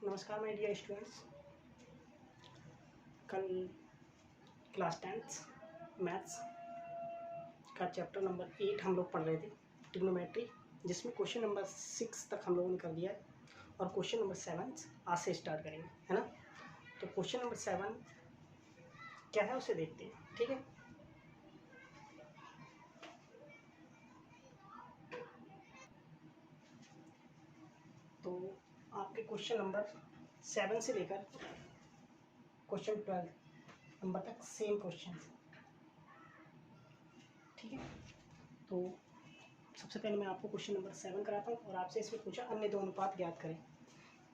नमस्कार my dear students. कल class 10th maths का चैप्टर नंबर 8 हम लोग पढ़ रहे थे, ट्रिग्नोमेट्री, जिसमें क्वेश्चन नंबर 6 तक हम लोगों ने कर दिया है और क्वेश्चन नंबर 7 आज से स्टार्ट करेंगे, है ना। तो क्वेश्चन नंबर 7 क्या है उसे देखते हैं, ठीक है। तो आपके क्वेश्चन नंबर 7 से लेकर क्वेश्चन 12 नंबर तक सेम क्वेश्चन, ठीक है। तो सबसे पहले मैं आपको क्वेश्चन नंबर 7 कराता हूँ और आपसे इसमें पूछा अन्य दो अनुपात ज्ञात करें।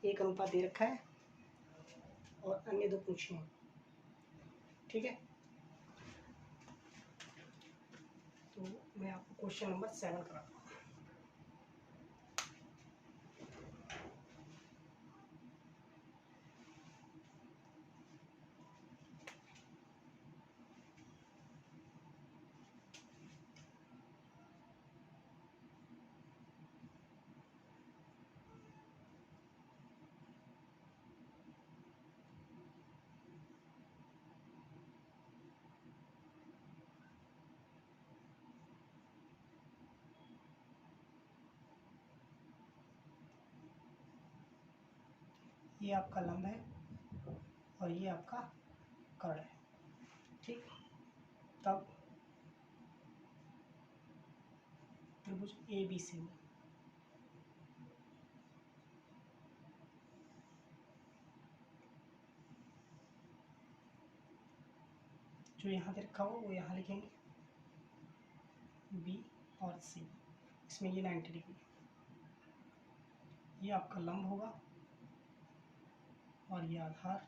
एक अनुपात दे रखा है और अन्य दो पूछे हैं, ठीक है। तो मैं आपको क्वेश्चन नंबर 7 कराता हूँ। ये आपका लंब है और ये आपका कर्ण है, ठीक। तब त्रिभुज ABC में जो यहाँ पे रखा हुआ वो यहाँ लिखेंगे B और C, इसमें ये 90 डिग्री, ये आपका लंब होगा और ये आधार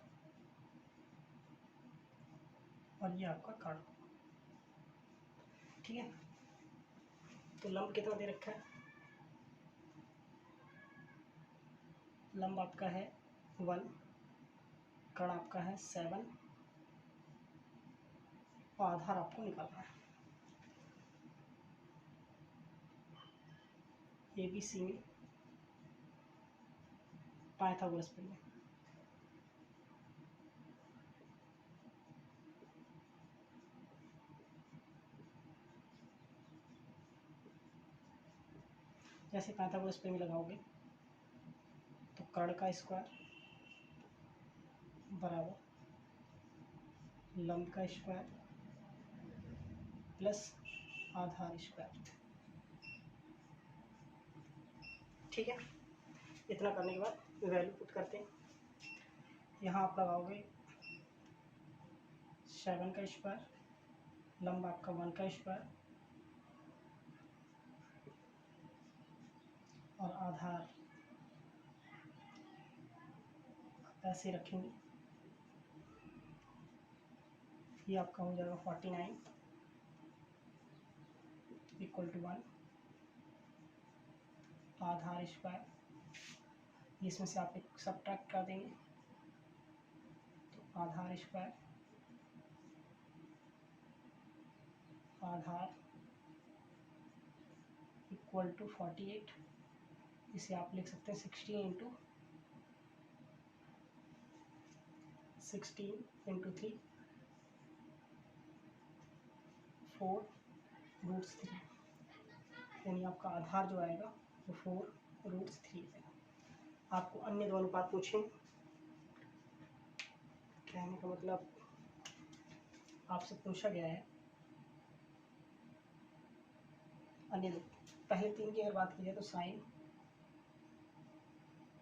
और ये आपका कर्ण, ठीक है। तो लंब कितना दे रखा है? लंब आपका है 1, कर्ण आपका है 7 और आधार आपको निकालना है। ABC में पाइथागोरस प्रमेय, जैसे पाइथागोरस प्रमेय लगाओगे तो कर्ण का स्क्वायर बराबर लंब का स्क्वायर प्लस आधार स्क्वायर, ठीक है। इतना करने के बाद वैल्यू पुट करते हैं। यहाँ आप लगाओगे 7 का स्क्वायर, लंब आपका 1 का स्क्वायर और आधार ऐसे रखेंगे। ये आपका हो जाएगा 49 इक्वल टू 1 आधार स्क्वायर, इसमें से आप एक सब्ट्रैक्ट कर देंगे तो आधार स्क्वायर आधार इक्वल टू 48, इसे आप लिख सकते हैं 16 इंटू 3 4√3, यानी आपका आधार जो आएगा वो 4√3 है। आपको अन्य दो अनुपात पूछें, कहने का मतलब आपसे पूछा गया है अन्य दो। पहले 3 की अगर बात की जाए तो साइन,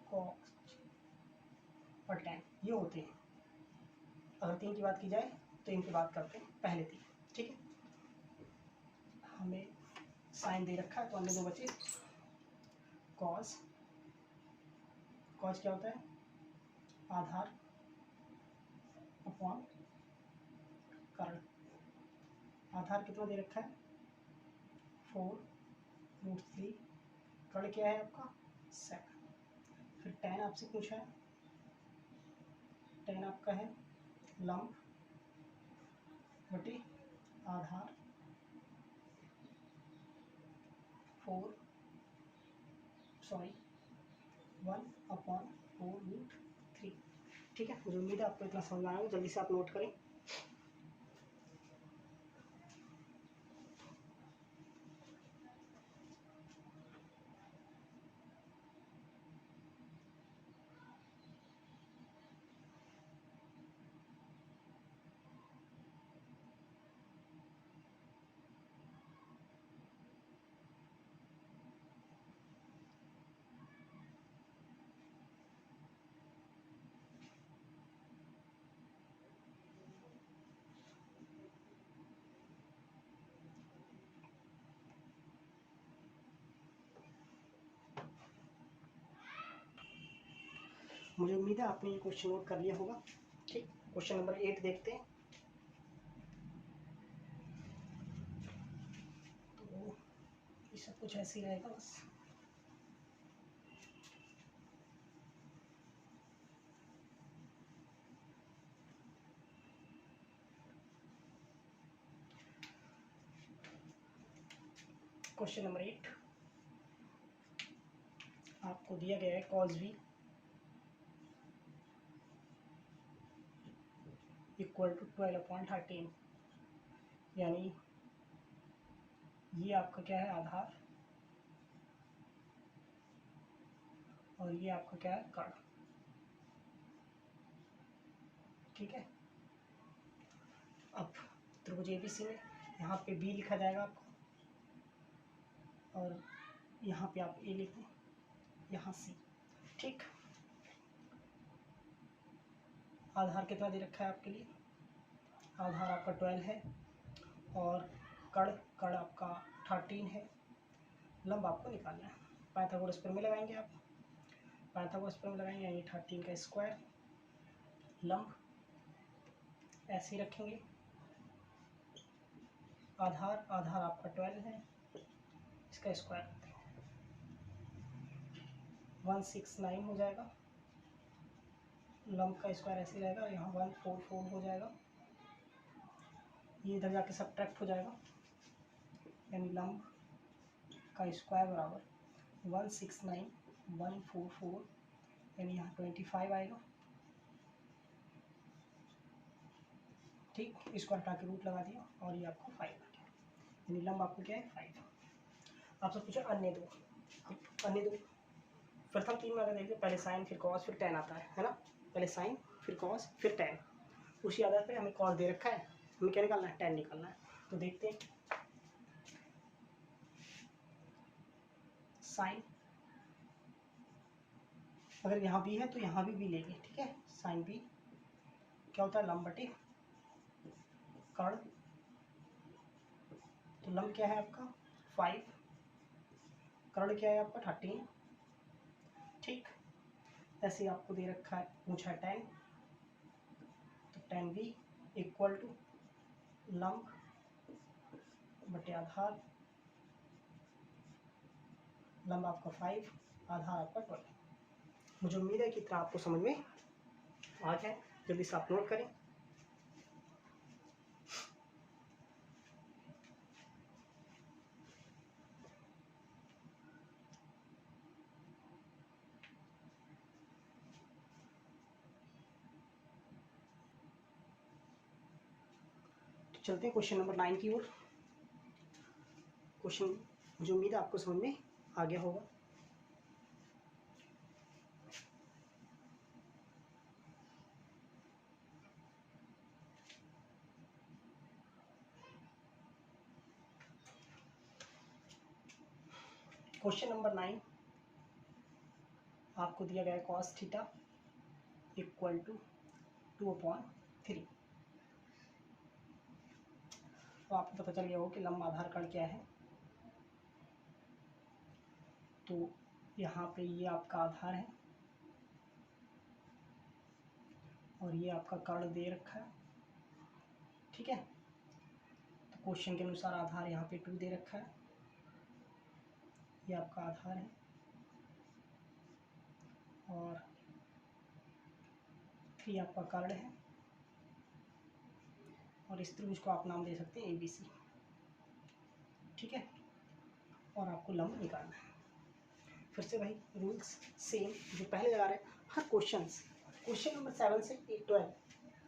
कॉस और टैन ये होते हैं। अगर 3 की बात की जाए तो इनकी बात करते हैं पहले 3, ठीक है। हमें साइन दे रखा है तो अन्य दो बचे कॉस। कॉस क्या होता है? आधार अपॉन कर्ण। आधार कितना दे रखा है? 4√3, कर्ण क्या है आपका 7। फिर टैन आपसे पूछा है, टैन आपका है लंब बटे आधार 1/4√3, 3। ठीक है, मुझे उम्मीद है आपको इतना समझ में आया, जल्दी से आप नोट करें। मुझे उम्मीद है आपने ये क्वेश्चन नोट कर लिया होगा। ठीक, क्वेश्चन नंबर 8 देखते हैं। तो ये सब कुछ ऐसे ही रहेगा बस। क्वेश्चन नंबर 8 आपको दिया गया है cos v इक्वल टू 12/13, यानी ये आपका क्या है, आधार, और ये आपका क्या है, कर्ण। ठीक है, अब त्रिभुज एबीसी में यहाँ पे बी लिखा जाएगा आपको, और यहाँ पे आप ए लिख दें, यहाँ सी। ठीक, आधार कितना दे रखा है आपके लिए, आधार आपका 12 है, और कर्ण आपका 13 है। लंब आपको निकालना है, पाइथागोरस प्रमेय लगाएंगे आप, पाइथागोरस प्रमेय लगाएंगे, यानी 13 का स्क्वायर, लंब ऐसे ही रखेंगे, आधार आपका 12 है, इसका स्क्वायर 169 हो जाएगा, लंब का स्क्वायर ऐसे रहेगा, यहाँ 144 हो जाएगा, ये इधर जाके सब्ट्रैक्ट हो जाएगा, यानी लंब का स्क्वायर बराबर 169 144, यानी यहाँ 25 आएगा। ठीक, स्क्वायर हटा के रूट लगा दिया, और ये आपको 5 आ गया, यानी लंब आपको क्या है, 5। आपसे पूछा अन्य दो, अन्य दो प्रथम 3 में अगर देखिए, पहले साइन फिर कॉस फिर टैन आता है ना, पहले साइन फिर कॉस फिर टैन, उसी आधार पे हमें कॉस दे रखा है, हमें क्या निकालना है, टैन निकालना है। तो देखते हैं, साइन अगर यहाँ भी है तो यहाँ भी लेंगे। ठीक है, साइन बी क्या होता है, लंब बटे कर्ण, तो लंब क्या है आपका 5, कर्ण क्या है आपका 13। ठीक, ऐसे ही आपको दे रखा है, पूछा है tan, तो tan b इक्वल टू लंब बटे आधार, लंब आपका 5, आधार आपका 12। मुझे उम्मीद है कि इतना आपको समझ में आ जाए, जल्दी से आप नोट करें। तो चलते हैं क्वेश्चन नंबर 9 की ओर। क्वेश्चन मुझे उम्मीद है आपको समझ में आ गया होगा। क्वेश्चन नंबर 9 आपको दिया गया है cos थीटा इक्वल टू 2/3। तो आपको पता चल गया हो कि लंब आधार कर्ण क्या है। तो यहाँ पे ये आपका आधार है, और ये आपका कर्ण दे रखा है। ठीक है, तो क्वेश्चन के अनुसार आधार यहाँ पे 2 दे रखा है, ये आपका आधार है, और 3 आपका कर्ण है, और इस त्रिभुज को आप नाम दे सकते हैं ABC। ठीक है, और आपको लंब निकालना है। फिर से भाई रूल्स सेम जो पहले लगा रहे हैं, हर क्वेश्चंस क्वेश्चन नंबर 7 से 12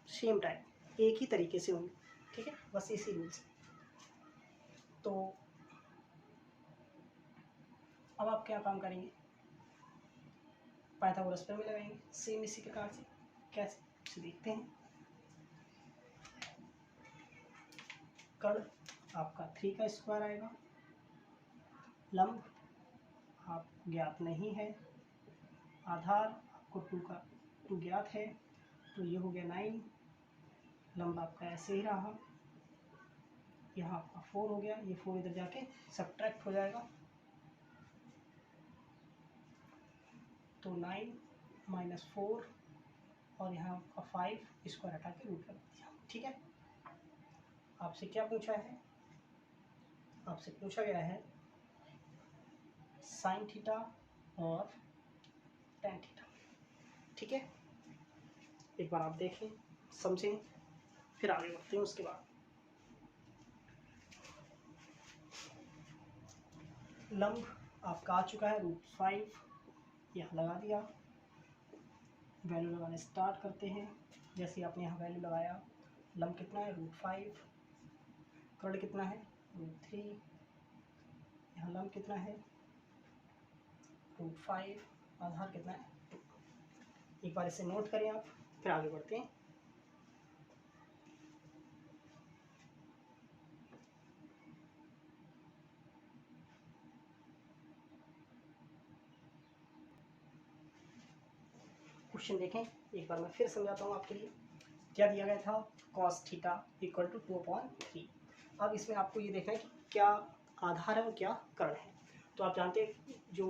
सेम टाइप एक ही तरीके से होंगे, ठीक है, बस इसी रूल से। तो अब आप क्या काम करेंगे, पाइथागोरस पर में लगाएंगे सेम इसी प्रकार से। कैसे देखते हैं। कर्ण आपका 3 का स्क्वायर आएगा, लंब आप ज्ञात नहीं है, आधार आपको 2 ज्ञात है, तो ये हो गया 9, लंब आपका ऐसे ही रहा, यहाँ आपका 4 हो गया, ये 4 इधर जाके सब्ट्रैक्ट हो जाएगा, तो 9 - 4 और यहाँ आपका 5 स्क्वायर हटा के रूट लगा दिया, ठीक है। आपसे क्या पूछा है, आपसे पूछा गया है साइन थीटा और टेन थीटा, ठीक है। एक बार आप देखें, समझें, फिर आगे बढ़ते हैं। उसके बाद लंब आपका आ चुका है √5, यहाँ लगा दिया, वैल्यू लगाने स्टार्ट करते हैं। जैसे आपने यहाँ वैल्यू लगाया, लंब कितना है √5, कर्ण कितना है √3, यहाँ लंब कितना है √5, आधार कितना है 2। एक बार इसे नोट करें आप, फिर आगे बढ़ते हैं। क्वेश्चन देखें, एक बार मैं फिर समझाता हूँ आपके लिए। क्या दिया गया था, cos थीटा = 2/3। अब इसमें आपको ये देखना है कि क्या आधार है और क्या कर्ण है। तो आप जानते हैं जो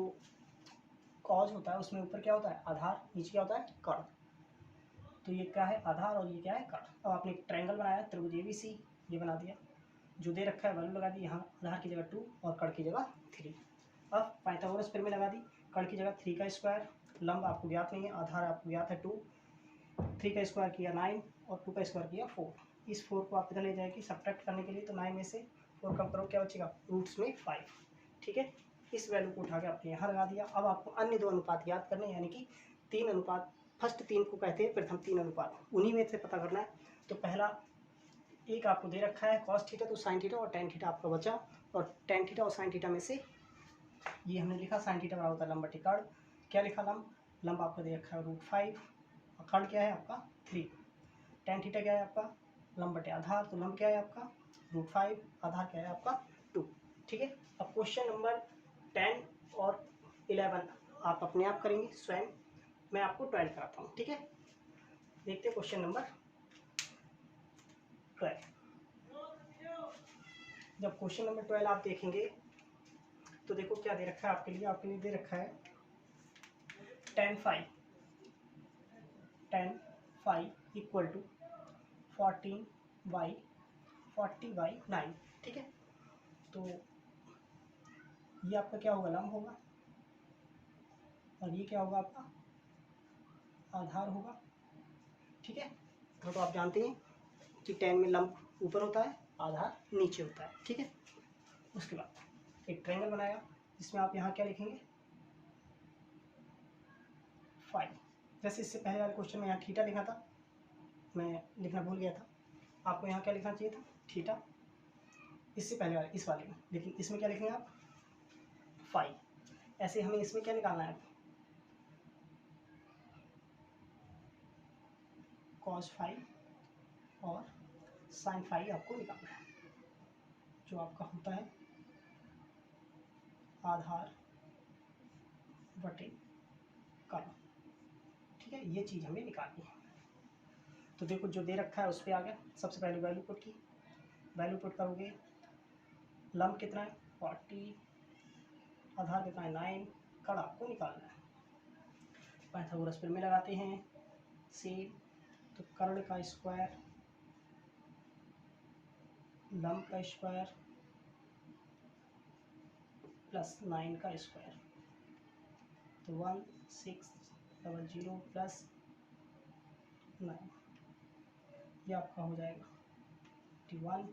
cos होता है उसमें ऊपर क्या होता है आधार, नीचे क्या होता है कर्ण। तो ये क्या है आधार और ये क्या है कर्ण। अब आपने एक ट्रायंगल बनाया, त्रिभुज ABC, ये बना दिया, जो दे रखा है वैल्यू लगा दी, यहाँ आधार की जगह 2 और कर्ण की जगह 3। अब पाइथागोरस प्रमेय लगा दी, कर्ण की जगह 3 का स्क्वायर, लंब आपको ज्ञात नहीं है, आधार आपको ज्ञात है 2, 3 का स्क्वायर किया 9 और 2 का स्क्वायर किया 4। इस 4 को आप इधर ले जाएगी सब्ट्रैक्ट करने के लिए, तो 9 में से 4 कम करो, क्या बचेगा रूट्स में 5, ठीक है। इस वैल्यू को उठा के आपने यहाँ लगा दिया। अब आपको अन्य 2 अनुपात याद करने, यानी कि 3 अनुपात, फर्स्ट 3 को कहते हैं प्रथम 3 अनुपात, उन्हीं में से पता करना है। तो पहला एक आपको दे रखा है cos थीटा, तो sin थीटा और tan थीटा आपका बचा, और tan थीटा और sin थीटा में से ये हमने लिखा sin थीटा बराबर होता है लंब बटे कर्ण। क्या लिखा, लंब आपको दे रखा है √5 और कर्ण क्या है आपका 3। tan थीटा क्या है आपका लंब बटे आधार, तो लंब क्या है आपका √5, आधार क्या है आपका 2, ठीक है। अब क्वेश्चन नंबर 10 और 11 आप अपने आप करेंगे स्वयं, मैं आपको 12 कराता हूँ, ठीक है। देखते हैं क्वेश्चन नंबर 12। जब क्वेश्चन नंबर 12 आप देखेंगे तो देखो क्या दे रखा है आपके लिए, दे रखा है tan phi = 14y 40/9, ठीक है। तो ये आपका क्या होगा लंब होगा, और ये क्या होगा आपका आधार होगा, ठीक है। तो आप जानते हैं कि tan में लंब ऊपर होता है, आधार नीचे होता है, ठीक है। उसके बाद एक ट्रायंगल बनाया, जिसमें आप यहाँ क्या लिखेंगे 5। जैसे इससे पहले वाले क्वेश्चन में यहाँ थीटा लिखा था, मैं लिखना भूल गया था, आपको यहाँ क्या लिखना चाहिए था थीटा, इससे पहले वाले इस वाले में, लेकिन इसमें क्या लिखेंगे आप 5। ऐसे हमें इसमें क्या निकालना है cos 5 और sin 5 आपको निकालना है, जो आपका होता है आधार बटे कर्ण, ठीक है। ये चीज़ हमें निकालनी है। तो देखो जो दे रखा है उस पर आ गया, सबसे पहले वैल्यू पुट की, वैल्यू पुट करोगे, लंब कितना है 40, आधार कितना है 9, कर्ण आपको निकालना है। पाइथागोरस प्रमेय लगाते हैं सेम, तो कर्ण का स्क्वायर लंब का स्क्वायर प्लस 9 का स्क्वायर, तो 1600 प्लस 9, ये आपका हो जाएगा 51।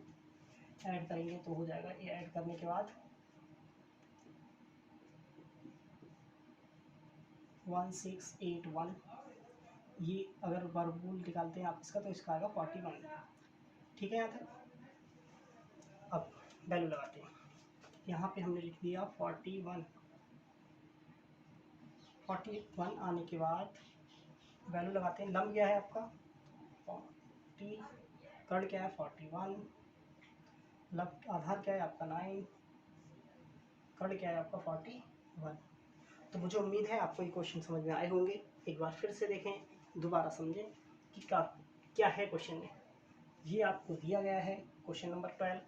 ऐड करेंगे तो हो जाएगा, ये ऐड करने के बाद 1681 ये अगर वर्गमूल निकालते हैं आप इसका तो इसका आएगा 41। ठीक है, यहाँ तक। अब वैल्यू लगाते हैं। यहाँ पे हमने लिख दिया 41। 41 आने के बाद वैल्यू लगाते हैं। लम क्या है आपका 40, कर्ण क्या है 41, लम आधार क्या है आपका 9, कर्ण क्या है आपका 41। तो मुझे उम्मीद है आपको ये क्वेश्चन समझ में आए होंगे। एक बार फिर से देखें, दोबारा समझें कि क्या है क्वेश्चन में। ये आपको दिया गया है क्वेश्चन नंबर 12।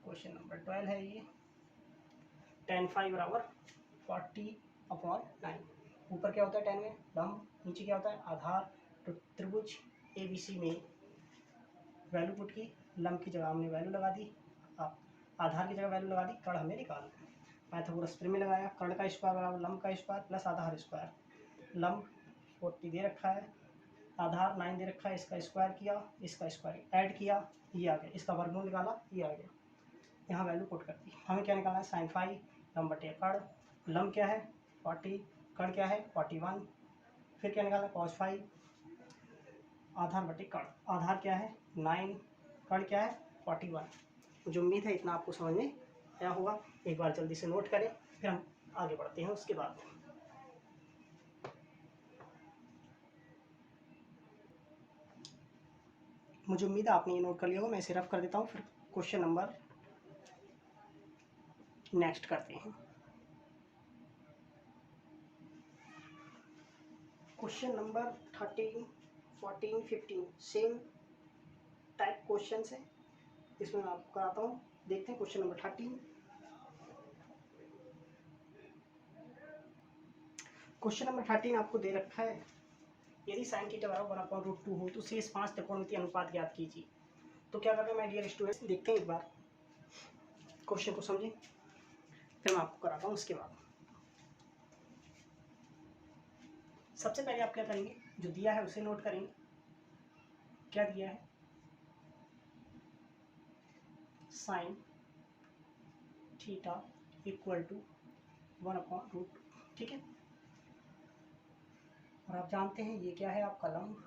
क्वेश्चन नंबर 12 है ये। tan फाइव बराबर 40/9। ऊपर क्या होता है tan में लंब, नीचे क्या होता है आधार। तो त्रिभुज ABC में वैल्यू पुट की, लंब की जगह हमने वैल्यू लगा दी, आधार की जगह वैल्यू लगा दी, कर्ण हमें निकालना है। पाइथागोरस प्रमेय लगाया, कर्ण का स्क्वायर बराबर लंब का स्क्वायर प्लस आधार स्क्वायर। लंब 40 दे रखा है, आधार 9 दे रखा है, इसका स्क्वायर किया, इसका स्क्वायर ऐड किया, ये आ गया, इसका वर्गमूल निकाला, ये आ गया। यहाँ वैल्यू पुट कर दी। हमें क्या निकालना है sin फाइव, लंब बटे कर्ण। लंब क्या है 40, कर्ण क्या है 41। फिर क्या निकालना है cos फाइव, आधार बटे कर्ण। आधार क्या है 9, कर्ण क्या है 41। मुझे उम्मीद है इतना आपको समझ में आया होगा। एक बार जल्दी से नोट करें, फिर हम आगे बढ़ते हैं उसके बाद। मुझे उम्मीद है आपने ये नोट कर लिया होगा। मैं इसे रफ कर देता हूँ, फिर क्वेश्चन नंबर नेक्स्ट करते हैं। Question number 13, 14, 15 same type question है। इसमें मैं आपको कराता हूँ। देखते हैं क्वेश्चन नंबर 13। क्वेश्चन नंबर 13 आपको दे रखा है, यदि साइन थीटा बराबर 1/√2 हो तो शेष 5 त्रिकोणमितीय अनुपात ज्ञात कीजिए। तो क्या करना है माय डियर स्टूडेंट्स, देखते हैं एक बार क्वेश्चन को समझें, फिर मैं आपको कराता हूँ उसके बाद। सबसे पहले आप क्या करेंगे, जो दिया है उसे नोट करेंगे। क्या दिया है साइन थीटा इक्वल टू 1/√2। ठीक है, और आप जानते हैं ये क्या है आपका लंब,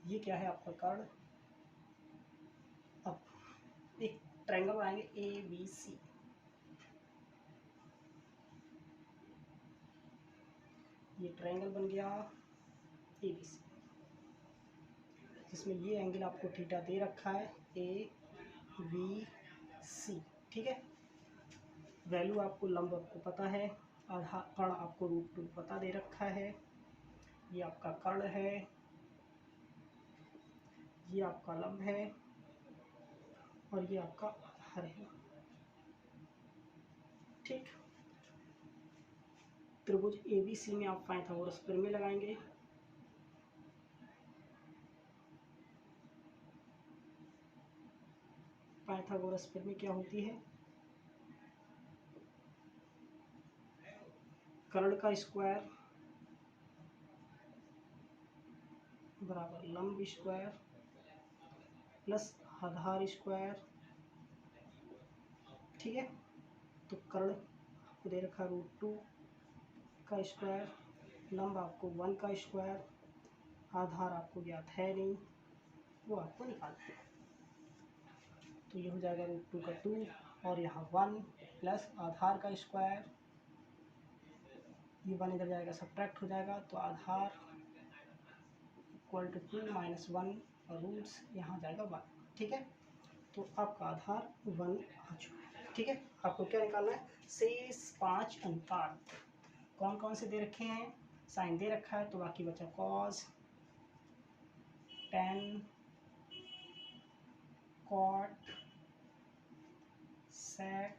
ये क्या है आपका कर्ण। अब एक ट्रायंगल बनाएंगे ABC। ये ट्रायंगल बन गया ABC, जिसमें ये एंगल आपको थीटा दे रखा है ABC। ठीक है, वैल्यू आपको लंब आपको पता है, आधा कर्ण आपको √2 पता दे रखा है। ये आपका कर्ण है, ये आपका लंब है, और ये आपका आधार है। ठीक, त्रिभुज ABC में आप पाइथागोरस प्रमेय लगाएंगे। पाइथागोरस प्रमेय क्या होती है, कर्ण का स्क्वायर बराबर लंब स्क्वायर प्लस आधार स्क्वायर। ठीक है, तो कर्ण आपको दे रखा √2 का स्क्वायर, लंब आपको 1 का स्क्वायर, आधार आपको ज्ञात है नहीं, वो आपको निकालना है। तो ये हो जाएगा √2 का 2, और यहाँ 1 प्लस आधार का स्क्वायर, ये 1 इधर जाएगा सब्ट्रैक्ट हो जाएगा, तो आधार इक्वल टू 2 - 1, और रूट्स यहाँ जाएगा 1। ठीक है, तो आपका आधार 1 आ चुका है। ठीक है, आपको क्या निकालना है, शेष 5 अनुपात कौन कौन से दे रखे हैं, साइन दे रखा है, तो बाकी बचा कॉस, टेन, कॉट, सेक,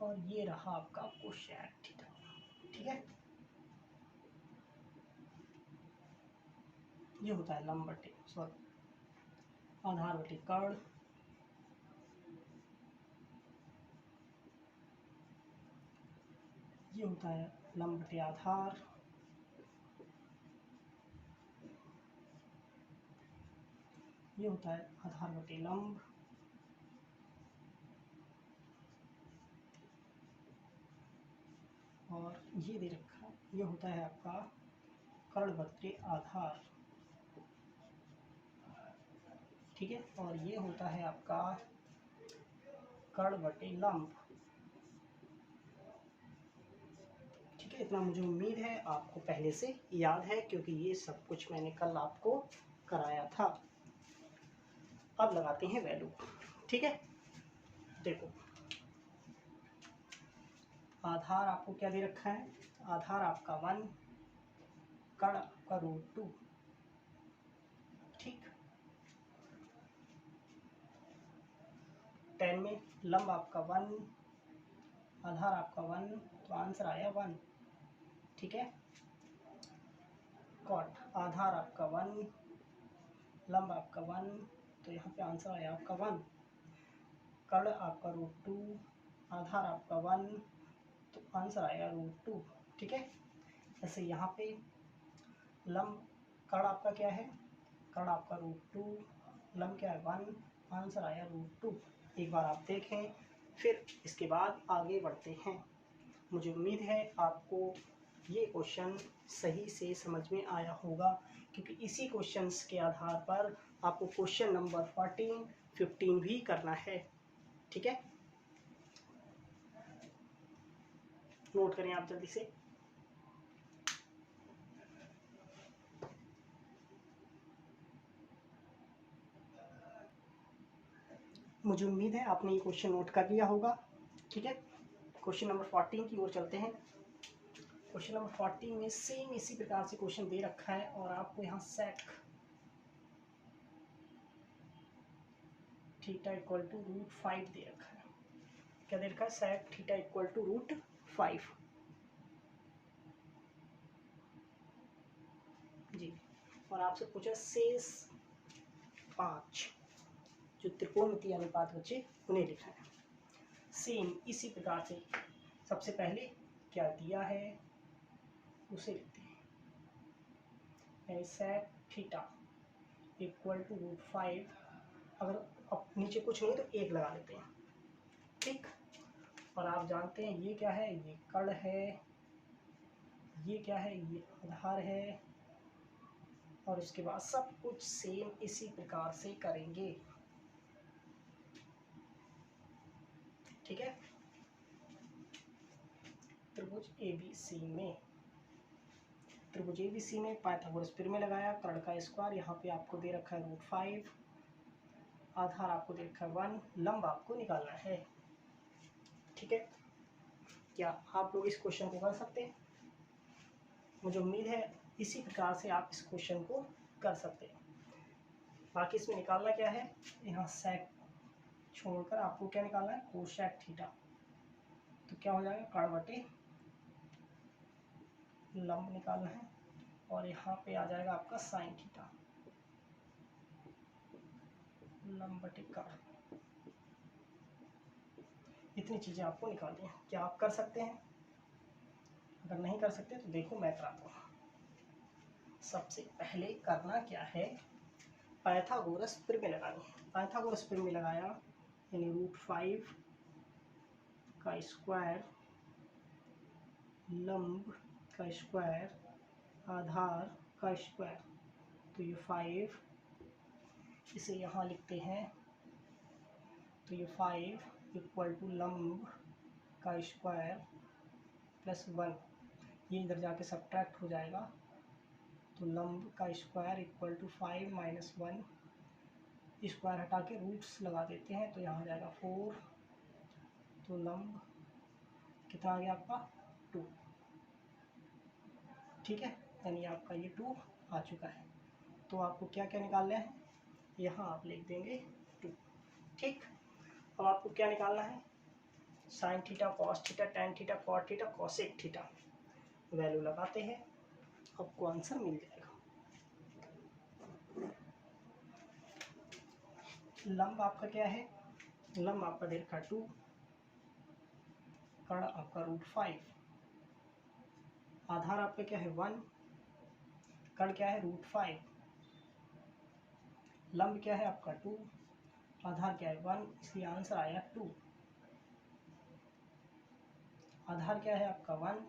और ये रहा आपका कोसेक थीटा। ठीक है, ये होता है लंब बटे सॉरी आधार बटे कर्ण, ये होता है लंब बटे आधार, ये होता है आधार बटे लंब, और ये दे रखा है, ये होता है आपका कर्ण बट्टे आधार, ठीक है, और ये होता है आपका कर्ण बट्टे लंब, ठीक है। इतना मुझे उम्मीद है आपको पहले से याद है, क्योंकि ये सब कुछ मैंने कल आपको कराया था। अब लगाते हैं वैल्यू, ठीक है। देखो आधार आपको क्या दे रखा है, आधार आपका 1, कर्ण आपका √2, ठीक। 10 में लंब आपका 1, आधार आपका 1, तो आंसर आया 1, ठीक है। कॉट आधार आपका 1, लंब आपका 1, तो यहाँ पे आंसर आया आपका 1। कर्ण आपका √2, आधार आपका 1, तो आंसर आया √2, ठीक है। ऐसे यहाँ पे लंब कर्ण आपका क्या है, कर्ण आपका √2, लंब क्या है 1, आंसर आया √2। एक बार आप देखें, फिर इसके बाद आगे बढ़ते हैं। मुझे उम्मीद है आपको ये क्वेश्चन सही से समझ में आया होगा, क्योंकि इसी क्वेश्चंस के आधार पर आपको क्वेश्चन नंबर 14, 15 भी करना है, ठीक है। नोट करें आप जल्दी से। मुझे उम्मीद है आपने ये क्वेश्चन नोट कर लिया होगा, ठीक है। क्वेश्चन नंबर 14 की ओर चलते हैं। क्वेश्चन नंबर 14 में सेम इसी प्रकार से क्वेश्चन दे रखा है, और आपको यहाँ सेक थीटा इक्वल टू √5 दे रखा है। क्या दे रखा है, सेक थीटा इक्वल टू √5 जी। और आपसे पूछा शेष 5 जो त्रिकोणमितीय अनुपात बचे उन्हें लिखा है। सेम इसी प्रकार से सबसे पहले क्या दिया है उसे लिखते हैं, सेक थीटा इक्वल टू √5, अगर अब नीचे कुछ नहीं तो 1 लगा लेते हैं, ठीक। और आप जानते हैं ये क्या है, ये कर्ण है, ये क्या है, ये आधार है, और उसके बाद सब कुछ सेम इसी प्रकार से करेंगे, ठीक है। त्रिभुज ABC में, त्रिभुज ABC में पाइथागोरस प्रमेय लगाया, कर्ण का स्क्वायर यहाँ पे आपको दे रखा है √5, आधार आपको दे रखा है 1, लंब आपको निकालना है, ठीक है। क्या आप लोग इस क्वेश्चन को कर सकते हैं? मुझे उम्मीद है इसी प्रकार से आप इस क्वेश्चन को कर सकते हैं। बाकी इसमें निकालना क्या है, यहाँ सेक छोड़कर आपको क्या निकालना है, कोसेक थीटा, तो क्या हो जाएगा, कर्ण बटे लंब निकालना है, और यहाँ पे आ जाएगा आपका साइन थीटा, लंब बटे कर्ण। इतनी चीज़ें आपको निकालनी है। क्या आप कर सकते हैं? अगर नहीं कर सकते तो देखो मैं कराता हूँ। सबसे पहले करना क्या है, पाइथागोरस प्रमेय लगानी है। पाइथागोरस प्रमेय लगाया, यानी √5 का स्क्वायर, लंब का स्क्वायर, आधार का स्क्वायर, तो ये 5, इसे यहाँ लिखते हैं, तो ये 5 इक्वल टू लंब का स्क्वायर प्लस 1, ये इधर जाके सब्ट्रैक्ट हो जाएगा, तो लंब का square equal to 5 minus 1, square हटा के रूट्स लगा देते हैं, तो यहाँ आ जाएगा 4, तो लंब कितना आ गया आपका 2, ठीक है, यानी आपका ये 2 आ चुका है। तो आपको क्या क्या निकालना है, यहाँ आप लिख देंगे 2, ठीक। अब आपको क्या निकालना है, sine theta, cos theta, tan theta, cot theta, cosec theta, value लगाते हैं, आपको आंसर मिल जाएगा। लंब आपका क्या है, लंब आपका दे रखा 2, कर्ण आपका √5, आधार आपका क्या है 1, कर्ण क्या है √5, लंब क्या है आपका 2, आधार क्या है 1, इसलिए आंसर आया 2। आधार क्या है आपका 1,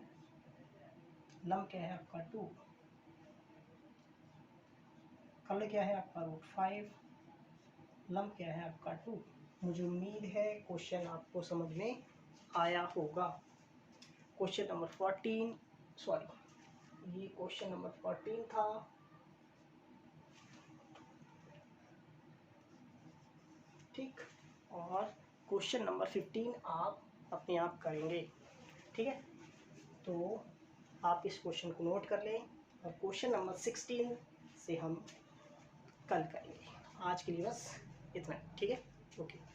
लम क्या है आपका 2, कल क्या है आपका √5, लम क्या है आपका 2। मुझे उम्मीद है क्वेश्चन आपको समझ में आया होगा। क्वेश्चन नंबर 14, सॉरी ये क्वेश्चन नंबर 14 था। ठीक, और क्वेश्चन नंबर 15 आप अपने आप करेंगे। ठीक है, तो आप इस क्वेश्चन को नोट कर लें और क्वेश्चन नंबर 16 से हम कल करेंगे। आज के लिए बस इतना, ठीक है, ओके।